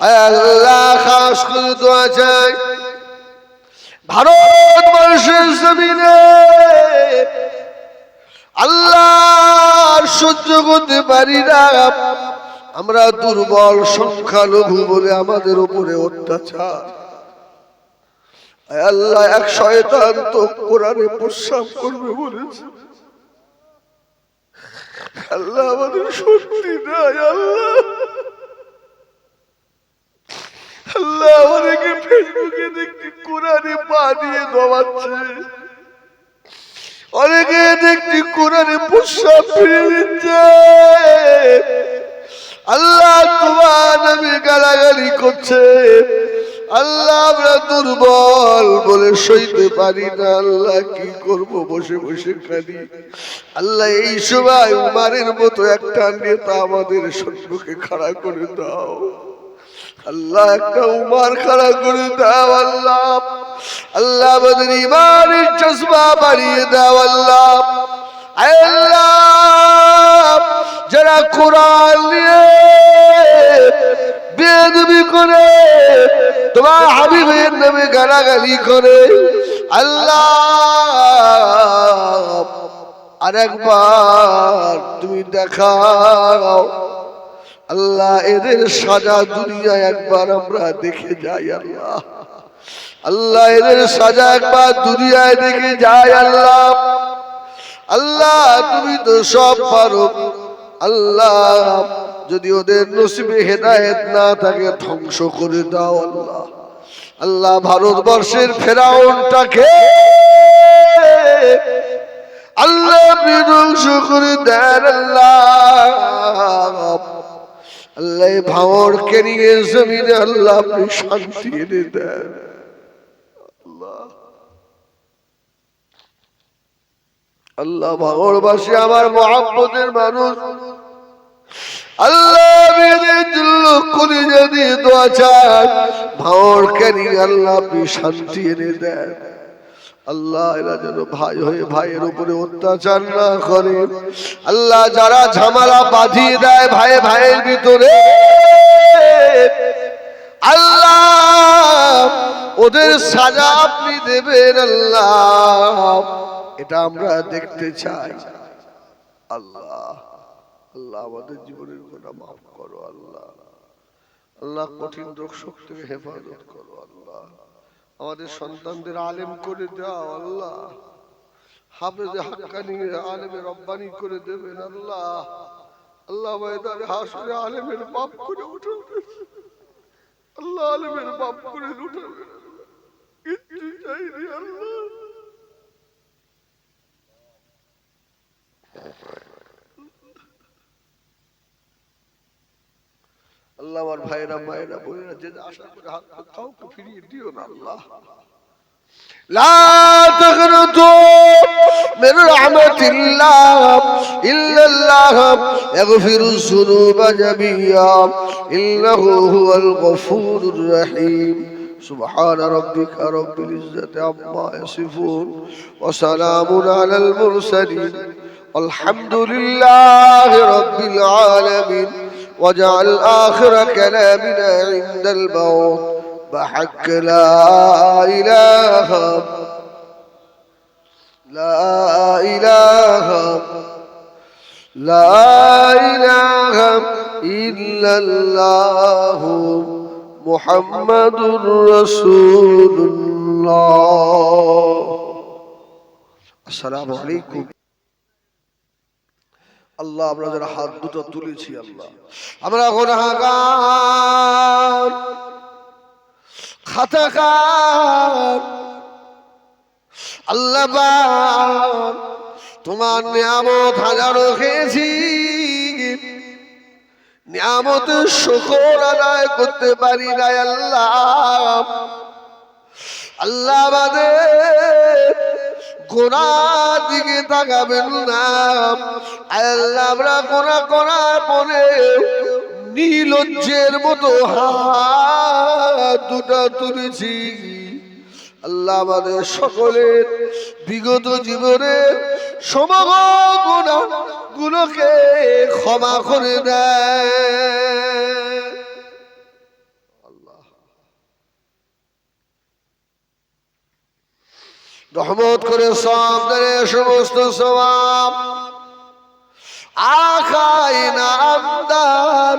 আয় আল্লাহ খাস করে দোয়া চাই ভারতবর্ষের জমিনে আল্লাহ সহ্য করতে পারি না, আমরা দুর্বল সংখ্যালঘু বলে আমাদের উপরে অত্যাচার। আল্লাহ এক শয়তান তো কোরআনে প্রস্রাব করবে বলেছে। আল্লাহ আমাদের শক্তি নাই। আল্লাহ আল্লাহ আমাদেরকে ফেসবুকে দেখছি কোরআনে পা দিয়ে দমাচ্ছে, অনেকে দেখছি কোরআনে প্রস্রাব ফিরে দিচ্ছে। আল্লাহ তোমার নবী গালাগালি করছে। আল্লাহ আমরা দুর্বল বলে সইতে পারি না। আল্লাহ কি করব, বসে বসে কাঁদি। আল্লাহ এই সময় উমারের মতো একটা নেতা আমাদের সম্মুখে খাড়া করে দাও। আল্লাহ একটা উমার খাড়া করে দাও। আল্লাহ আল্লাহ আমাদের ইমানের জজবা বাড়িয়ে দাও। আল্লাহ আল্লাহ যারা কোরআন নিয়ে বেয়াদবি করে, তোমার হাবিবের নামে গালাগালি করে, আল্লাহ আরেকবার তুমি দেখাও। আল্লাহ এদের সাজা দুনিয়ায় একবার আমরা দেখে যাই। আল্লাহ আল্লাহ এদের সাজা একবার দুনিয়ায় দেখে যাই। আল্লাহ আল্লাহ তুমি তো সব পারো। আল্লাহ যদি ওদের নসিবে হেদায়েত না থাকে ধ্বংস করে দাও। আল্লাহ আল্লাহ ভারতবর্ষের ফেরাউনটাকে আল্লাহ আপনি ধ্বংস করে দেন। আল্লাহ আল্লাহ ভাঙড়কে নিয়ে জমিনে আল্লাহ আপনি শান্তি এনে দেন। আল্লাহ আল্লাহ ভাঙড়বাসী আমার মহব্বতের মানুষ, আল্লাহ কলিজা দিয়ে দোয়া চান ভাঙড়কে নিয়ে আল্লাহ আপনি শান্তি এনে দেন। আল্লাহ এরা যেন ভাই হয়ে ভাইয়ের উপরে অত্যাচার না করে। আল্লাহ যারা ঝামেলা বাঁধিয়ে দেয় ভাই ভাইয়ের ভিতরে, আল্লাহ ওদের সাজা আপনি দেবেন। আল্লাহ এটা আমরা দেখতে চাই। আল্লাহ আল্লাহ আমাদের জীবনের গুনাহ মাফ করো। আল্লাহ আল্লাহ কঠিন রোগ শক্তি থেকে হেফাজত করো। আল্লাহ আমাদের সন্তানদের আলেম করে দাও। আল্লাহ হাফেজে হাক্কানি আলেমে রব্বানি করে দেবেন। আল্লাহ আল্লাহ ময়দানে হাসরে আলেমের বাপ করে উঠাবেন। আল্লাহ আলেমের বাপ করে উঠাবেন। কিচ্ছু চাইনি। আল্লাহ আল্লাহ আমার ভাইরা মায়েরা বোনেরা যে আশা করে হাত কাউকে ফিরিয়ে দিও না। আল্লাহ لا تقنطوا من رحمة الله إلا الله يغفر الذنوب جميعا إنه هو الغفور الرحيم سبحان ربك رب العزة عما يصفون وسلام على المرسلين والحمد لله رب العالمين واجعل آخر كلامنا عند الموت بحق لا إله إلا الله محمد رسول الله السلام عليكم আল্লাহ আমরা যারা হাত দুটো তুলেছি আল্লাহ আমরা গুনাহগার খাতাকার আল্লাহ তোমার নিয়ামত হাজারো খেয়েছি, নিয়ামতের শুকর আদায় করতে পারি না। আল্লাহ আল্লাহ আমাদের গোনার দিকে তাকাবেন না। আল্লাহ আমরা গোনা করার পরে নির্লজ্জের মতো হাত দুটো তুলেছি। আল্লাহ আমাদের সকলের বিগত জীবনের সমগ্র গুনাহগুলোকে ক্ষমা করে দেয়। রহমত করে সব দেয় সমস্ত সওয়াব আখাই নামদার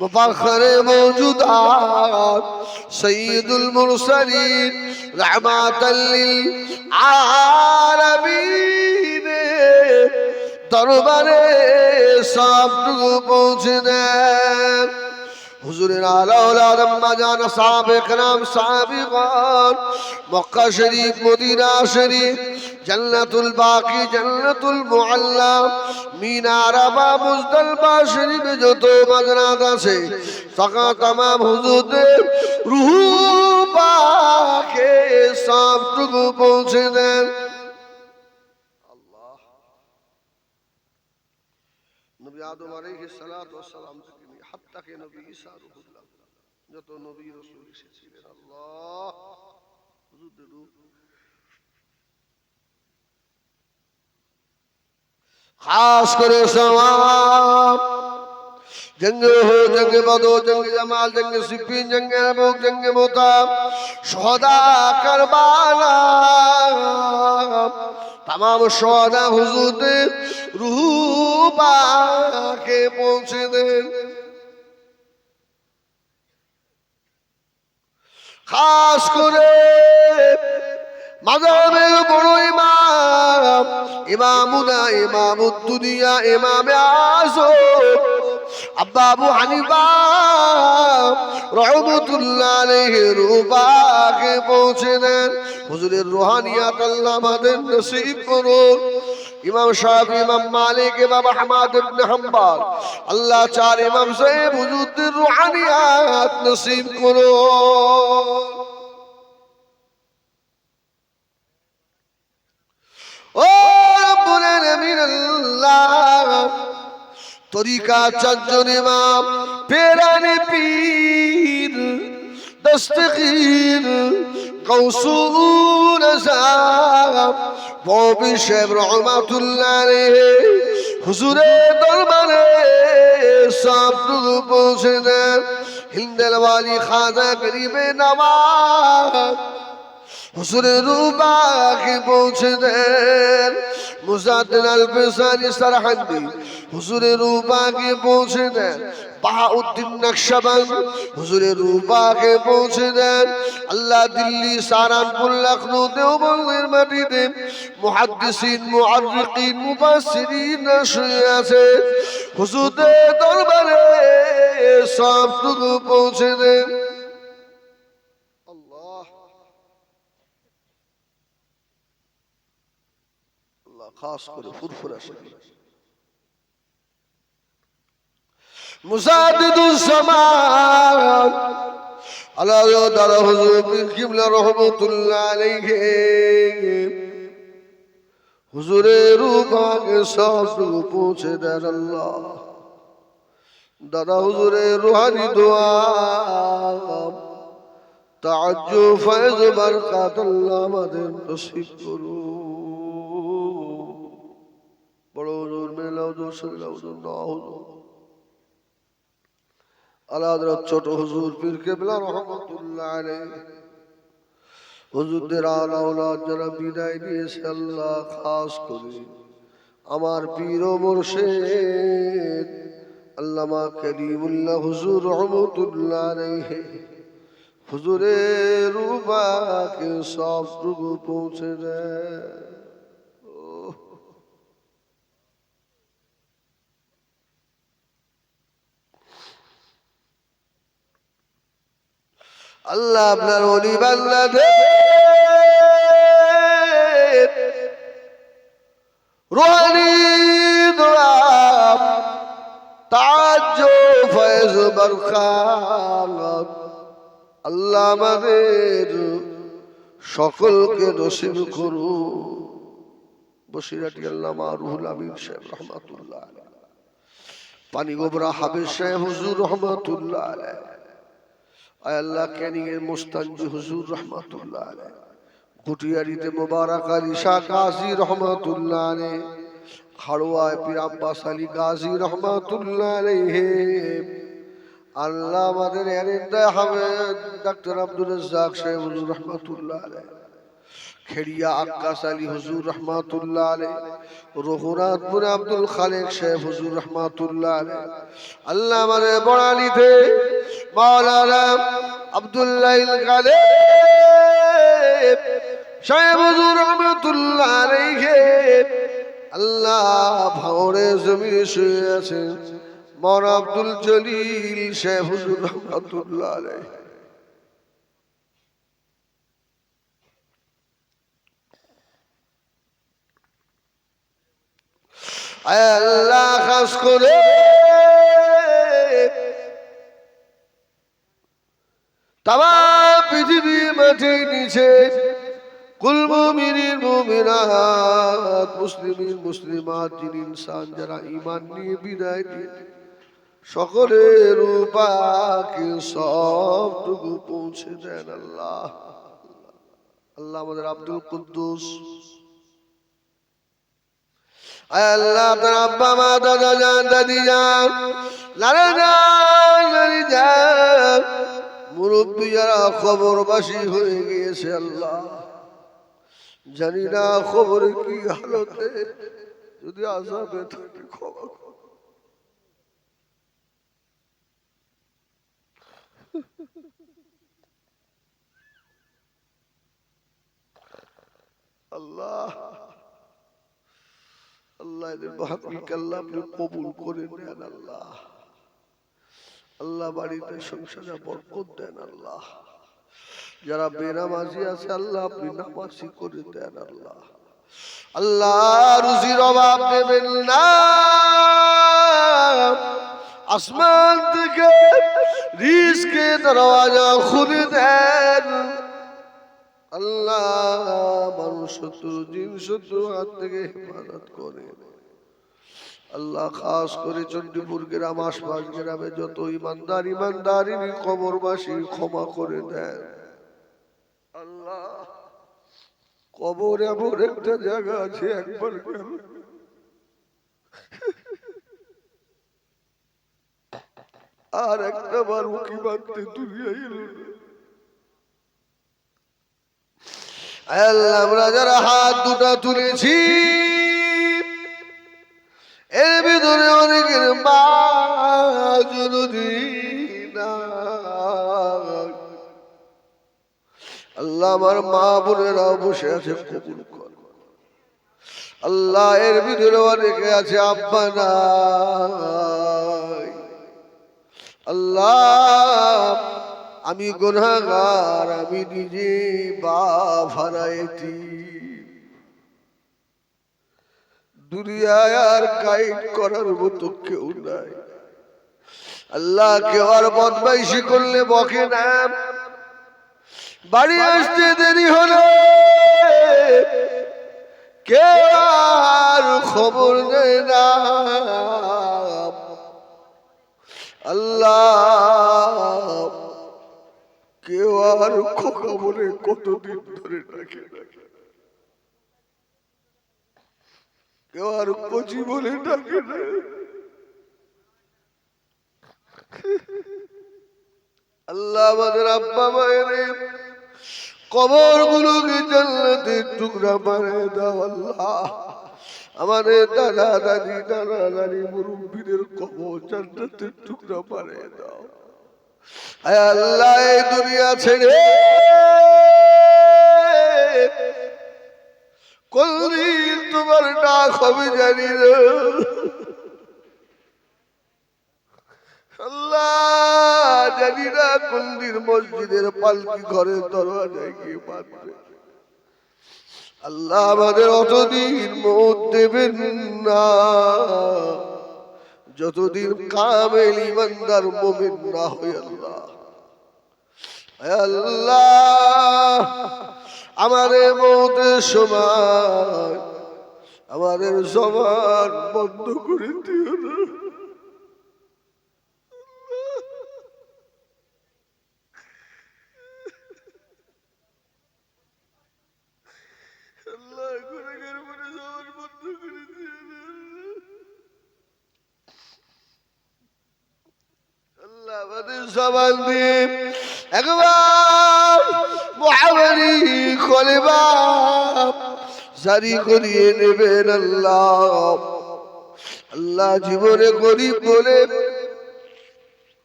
মুফাখর মওজুদাত সৈয়দুল মুরসালিন রাহমাতাল লিল আলামিন দরবারে সবটুকু পৌঁছে দেন হুজুরের আলা ওলাদ আম্মা জান সাহাবে کرام সাহাবিগণ মক্কা শরীফ মদিনা শরীফ জান্নাতুল বাকি জান্নাতুল মুআল্লা মিনা আরাফা মুজদালিফা শরীফে যত মাজারাত আছে সাকা तमाम হুজুরদের রূহ পাকে সবটুকু পৌঁছে দেন আল্লাহ নবী আদম আলাইহিস সালাতু ওয়াস সালাম থেকে হাত্তা কে নবী ঈসা রূহুল্লাহ যত নবী রাসূল এসেছিলেন আল্লাহ হুজুরদের রূহ खास करे सवाब जंग हो जंग बदो जंग जमाल जंग सिफीन जंग अबूक जंग मुताब शोहदा करबाला तमाम शोहदा हुजूर दे रूह पाके पहुंचे दें खास करे মাযহাবের বড় ইমাম ইমামুনা ইমামুদ দুনিয়া ইমামে আযম আবু হানিফা রাহমাতুল্লাহ আলাইহি রূপাকে পৌঁছে দেন হুজুরের রুহানিয়াত আল্লাহ আমাদের নসিব করুন ইমাম শাফি ইমাম মালিক ইমাম আহমদ ইবনে হাম্বল আল্লাহ চার ইমাম সাহেব হুজুরদের রুহানিয়াত নসিব করুন ও রব্বুল আলামিন আল্লাহ তরিকা চারজন ইমাম পেরানি পীর দস্তগীর গৌসুল আযম ববি সাহেব রহমাতুল্লাহ আলাইহি হুজুরের দরবারে সবটুকু পৌঁছে দেন হিন্দেল ওয়ালি খাজা গরিবে নওয়াজ হুজুরের রূপাকে পৌঁছে দেন মুজাদ্দিদ আল ফিসানি সারহান্দি হুজুরের রূপাকে পৌঁছে দেন বাহাউদ্দিন নকশবন্দ হুজুরের রূপাকে পৌঁছে দেন আল্লাহ দিল্লি সারানপুর লখনউ দেওবন্দের মাটিতে মুহাদ্দিসিন মুআররিকিন মুফাসসিরিন শুয়ে আছে হুজুরের দরবারে সবটুকু পৌঁছে দেন खास करे फुरफुरा शरीफ मुजाद्दिदुस ज़मान अला दारा हुजूर पीर किबला रहमतुल्लाह अलैहि हुजूरे रूपा के साथ पहुंचे दर अल्लाह दादा हुजूरे रूहानी दुआ ताज्जु फैज़ बरकत अल्लाह मदद नसीब करो बड़ो हुजूर मेला हुजूर सल्लल्लाहु अलैहि आला हज़रत छोटो हुजूर पीर किबला रहमतुल्लाह अलैहि हुजूरদের আলা ওলাদ যারা বিদায় নিয়েছে আল্লাহ খাস করে আমার পীর ও মুর্শিদ আল্লামা করিমুল্লাহ হুজুর রহমতুল্লাহ আলাইহি হুজুরের রূপাকে সবটুকু পৌঁছে দেয় আল্লাহ আপনার ওলি বান্দাদের রুহানি দোয়া তাজ্জু ফয়জ বরকত আল্লাহ আমাদের সকলকে নসিব করুন বসিরাটি আল্লামা রুহুল আমিন সাহেব রহমাতুল্লাহ আলাইহি পানি গোবরা হাফেজ সাহেব হুজুর রহমাতুল্লাহ আলাইহি আয় আল্লাহ ক্যানিংয়ের মুস্তানজি হুজুর রহমাতুল্লাহ আলাইহি গুটিয়ারিতে মুবারক আলী শাহ গাজী রহমাতুল্লাহ আলাইহি খাড়োয়ায় পীর আব্বাস আলী গাজী রহমাতুল্লাহ আলাইহি আল্লাহ আমাদের এরিন্দা হামেদ ডক্টর আব্দুল রাজ্জাক সাহেব হুজুর রহমাতুল্লাহ আলাইহি খেড়িয়া আক্কাস আলী হুজুর রহমাতুল্লাহ আলাইহি, রঘুনাথপুর আব্দুল খালেক সাহেব হুজুর রহমাতুল্লাহ আলাইহি, আল্লাহ আমাদের বড়ালিতে মাওলানা আব্দুল্লাহ গালেব সাহেব হুজুর রহমাতুল্লাহ আলাইহি, আল্লাহ ভাঙড়ে জমিনে শুয়ে আছেন মাওলানা আব্দুল জলিল সাহেব হুজুর রহমাতুল্লাহ আলাইহি। আল্লাহ খাস করে তামাম পৃথিবীর মাটির নিচে কুল মুমিনিন মুমিনাত মুসলিমিন মুসলিমাত জিন ইনসান যারা ঈমান নিয়ে বিদায় দিয়ে সকলের পাকে সবটুকু পৌঁছে দেন আল্লাহ। আল্লাহ আমাদের আব্দুল কুদ্দুস, আল্লাহ আপনার আব্বা মা দাদা যান দাদি যান নানা যান নানি যান মুরব্বী যারা খবরবাসী হয়ে গিয়েছে আল্লাহ, জানি না খবরে কি হালতে, যদি আযাবে থাকে ক্ষমা করো। আল্লাহ আল্লাহ এদের মাহফিলকে আল্লাহ আপনি কবুল করে নেন আল্লাহ। আল্লাহ বাড়িতে সংসারে বরকত দেন আল্লাহ। যারা বেনামাজি আছে আল্লাহ আপনি নামাজি করে দেন আল্লাহ। আল্লাহ রুজির অভাব দেবেন না, আসমান থেকে রিজকে দরওয়াজা খুলে দেন আল্লাহ। মানুষ শত্রু জিন শত্রু হাত থেকে হেফাজত করে আল্লাহ। খাস করে চণ্ডীপুর গ্রাম আশপাশ গ্রামে যত ইমানদার ইমানদারিনী কবরবাসী ক্ষমা করে দেন আল্লাহ। কবর এমন একটা জায়গা আছে একবার গেল আর একটা বার মুখী বাঁধতে দুনিয়ায় এলো না। আল্লাহ আমরা যারা হাত দুটা তুলেছি এর ভিতরে অনেকের মা জননী নাই। আল্লাহ আমার মা বোনেরাও বসে আছে, কবুল কর আল্লাহ। এর ভিতরে অনেকে আছে আব্বা নাই আল্লাহ। আমি গুনাহগার, আমি নিজে বাপ হারাইছি, দুনিয়ায় আর গাইড করার মতো কেউ নাই আল্লাহ। কেউ আর বদমাইশি করলে বকে না, বাড়ি আসতে দেরি হলে কেউ আর খবর নেয় না আল্লাহ। কেউ আর খোকা বলে কতদিন ধরে ডাকে ডাকে, কেউ আর কচি বলে ডাকে না। আল্লাহ আমাদের আব্বা মায়ের কবর গুলোকে জান্নাতের টুকরা বানিয়ে দাও আল্লাহ। আমাদের দাদা দাদি নানা নানি মুরব্বীদের কবর জান্নাতের টুকরা বানিয়ে দাও আল্লাহ। এই দুনিয়া ছেড়ে কোনদিন তোমার ডাক হবে জানি না আল্লাহ। জানি না কোনদিন মসজিদের পালকি ঘরের দরওয়াজায় গিয়ে বাঁধবে আল্লাহ। আমাদের অতদিন মওত দেবেন না যতদিন কামেল ইমানদার মুমিন না হই আল্লাহ। আল্লাহ আমাদের মওতের সময় আমাদের জবান বন্ধ করে দিও না আল্লাহ। গুনাহগার বলে জবান বন্ধ করে দিও না আল্লাহ। আমাদের জবান দিয়ে একবার মুআমরি কলেমা জারি করিয়ে নেবেন আল্লাহ। আল্লাহ জীবনে গরিব বলে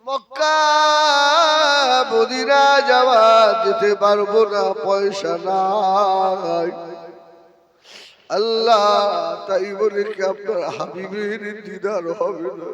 মক্কা মদিনা যাওয়া যেতে পারবো না, পয়সা নাই আল্লাহ, তাই বলে কি আপনার হাবিবের দিদার হবে না?